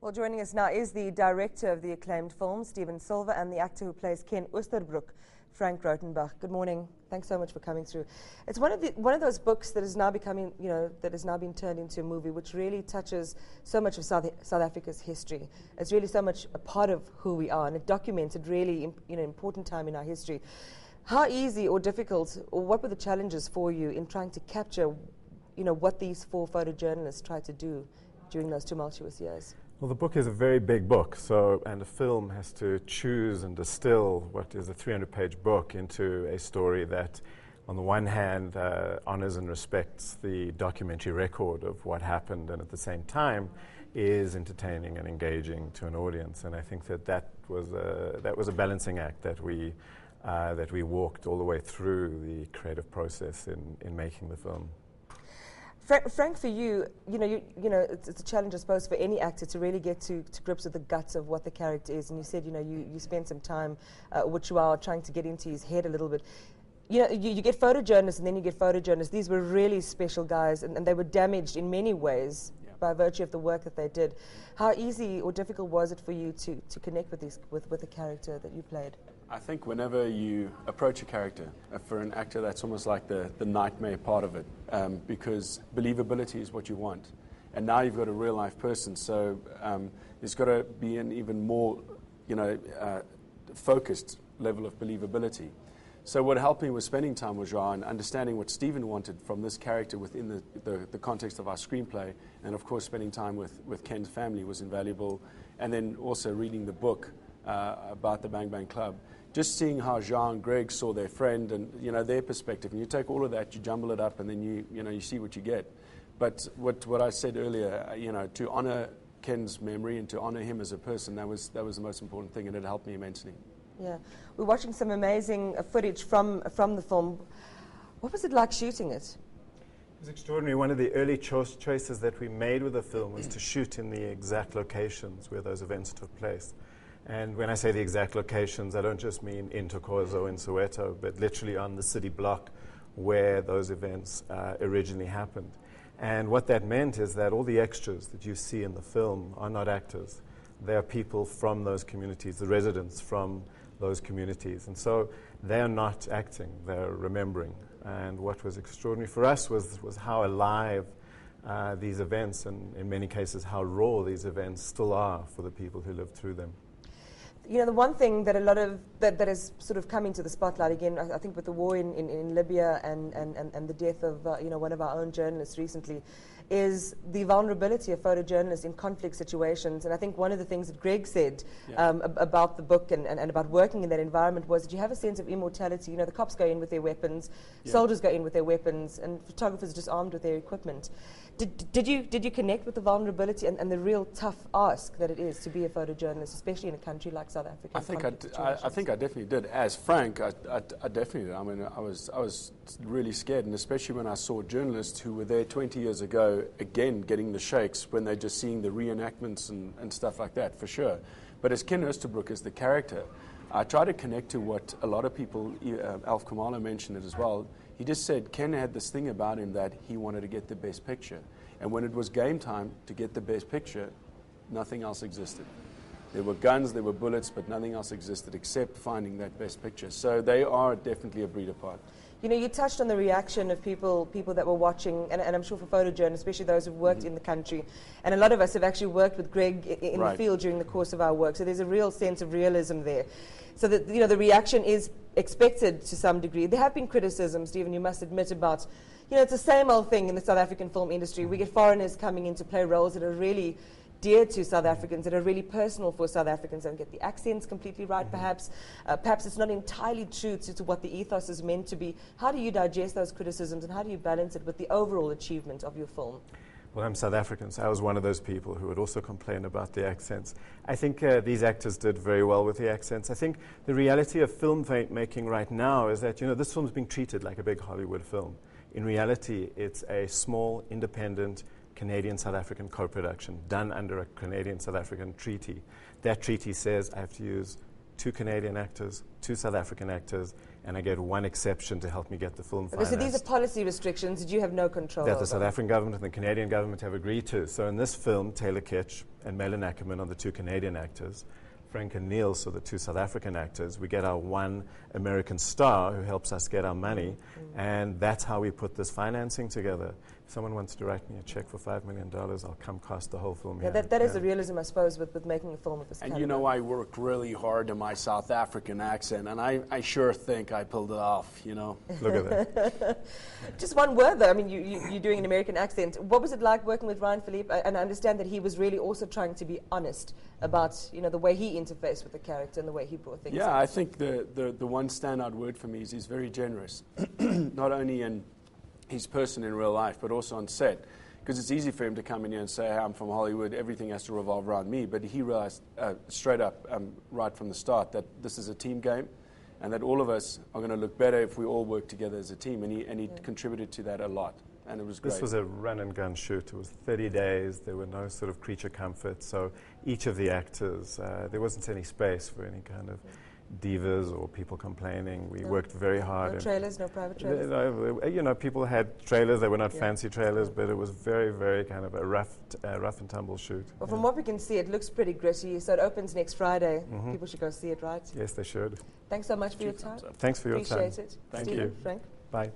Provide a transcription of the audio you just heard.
Well, joining us now is the director of the acclaimed film, Steven Silver, and the actor who plays Ken Oosterbroek, Frank Rautenbach. Good morning. Thanks so much for coming through. It's one of those books that is now becoming, that has now been turned into a movie, which really touches so much of South Africa's history. It's really so much a part of who we are, and it documented really, important time in our history. How easy or difficult, or what were the challenges for you in trying to capture, what these four photojournalists tried to do during those tumultuous years? Well, the book is a very big book, and a film has to choose and distill what is a 300-page book into a story that, on the one hand, honors and respects the documentary record of what happened, and at the same time is entertaining and engaging to an audience. And I think that was a balancing act that we walked all the way through the creative process in making the film. Frank, for you, it's a challenge, I suppose, for any actor to really get to grips with the guts of what the character is. And you said, you spent some time, which you are trying to get into his head a little bit. You get photojournalists, and then you get photojournalists. These were really special guys, and they were damaged in many ways by virtue of the work that they did. How easy or difficult was it for you to connect with the character that you played? I think whenever you approach a character, for an actor, that's almost like the nightmare part of it, because believability is what you want. And now you've got a real-life person, so there's got to be an even more, focused level of believability. So what helped me was spending time with Jean and understanding what Steven wanted from this character within the context of our screenplay, and of course spending time with Ken's family was invaluable, and then also reading the book about the Bang Bang Club. Just seeing how Jean and Greg saw their friend and their perspective, and you take all of that, you jumble it up, and then you see what you get. But what I said earlier, to honor Ken's memory and to honor him as a person, that was the most important thing, and it helped me immensely. Yeah, we're watching some amazing footage from the film. What was it like shooting it? It was extraordinary. One of the early choices that we made with the film was to shoot in the exact locations where those events took place. And when I say the exact locations, I don't just mean in Thokozo, in Soweto, but literally on the city block where those events originally happened. And what that meant is that all the extras that you see in the film are not actors. They are people from those communities, the residents from those communities. And so they are not acting, they're remembering. And what was extraordinary for us was how alive these events, and in many cases how raw these events still are for the people who lived through them. The one thing that a lot of that has sort of come into the spotlight again, I think with the war in Libya and the death of one of our own journalists recently, is the vulnerability of photojournalists in conflict situations. And I think one of the things that Greg said about the book and about working in that environment was that you have a sense of immortality. The cops go in with their weapons, soldiers go in with their weapons, and photographers are just armed with their equipment. Did you connect with the vulnerability and the real tough ask that it is to be a photojournalist, especially in a country like South Africa? I think I definitely did. As Frank, I definitely did. I mean, I was really scared, and especially when I saw journalists who were there 20 years ago, again, getting the shakes when they're just seeing the reenactments and stuff like that, for sure. But as Ken Oosterbroek is the character, I try to connect to what a lot of people, Alf Kamala mentioned it as well. He just said Ken had this thing about him that he wanted to get the best picture. And when it was game time to get the best picture, nothing else existed. There were guns, there were bullets, but nothing else existed except finding that best picture. So they are definitely a breed apart. You touched on the reaction of people that were watching, and I'm sure for photojournalists, especially those who've worked in the country, and a lot of us have actually worked with Greg in the field during the course of our work, so there's a real sense of realism there. So that the reaction is expected to some degree. There have been criticisms, Stephen, you must admit, about, it's the same old thing in the South African film industry. We get foreigners coming in to play roles that are really dear to South Africans, that are really personal for South Africans, and get the accents completely right, perhaps. Perhaps it's not entirely true to what the ethos is meant to be. How do you digest those criticisms, and how do you balance it with the overall achievement of your film? Well, I'm South African, so I was one of those people who would also complain about the accents. I think these actors did very well with the accents. I think the reality of film making right now is that, this film's being treated like a big Hollywood film. In reality, it's a small, independent, Canadian-South African co-production done under a Canadian-South African treaty. That treaty says I have to use 2 Canadian actors, 2 South African actors, and I get one exception to help me get the film Okay, financed. so these are policy restrictions that you have no control that over. the South African government and the Canadian government have agreed to. So in this film, Taylor Kitsch and Malin Ackerman are the two Canadian actors. Frank and Neil, so the two South African actors. We get our one American star who helps us get our money, and that's how we put this financing together. If someone wants to write me a check for $5 million, I'll come cast the whole film Yeah, here. that is the realism, I suppose, with making a film of this And caliber. you know, I worked really hard in my South African accent, and I sure think I pulled it off, you know. Look at that. Just one word, though. I mean, you're doing an American accent. What was it like working with Ryan Philippe? And I understand that he was really also trying to be honest about, you know, the way he interfaced with the character and the way he brought things. Yeah, I think the one standout word for me is he's very generous, not only in his person in real life, but also on set. Because it's easy for him to come in here and say, hey, I'm from Hollywood, everything has to revolve around me. But he realized straight up, right from the start, that this is a team game and that all of us are going to look better if we all work together as a team. And he contributed to that a lot. And it was great. This was a run-and-gun shoot. It was 30 days. There were no sort of creature comforts. So each of the actors, there wasn't any space for any kind of divas or people complaining. We worked very hard. No trailers, no private trailers? You know, people had trailers. They were not fancy trailers, but it was very, very kind of a rough and tumble shoot. Well, from what we can see, it looks pretty gritty. So it opens next Friday. People should go see it, right? Yes, they should. Thanks so much for your time. Thanks for your time. Appreciate it. Thank Stephen, you. Frank. Bye.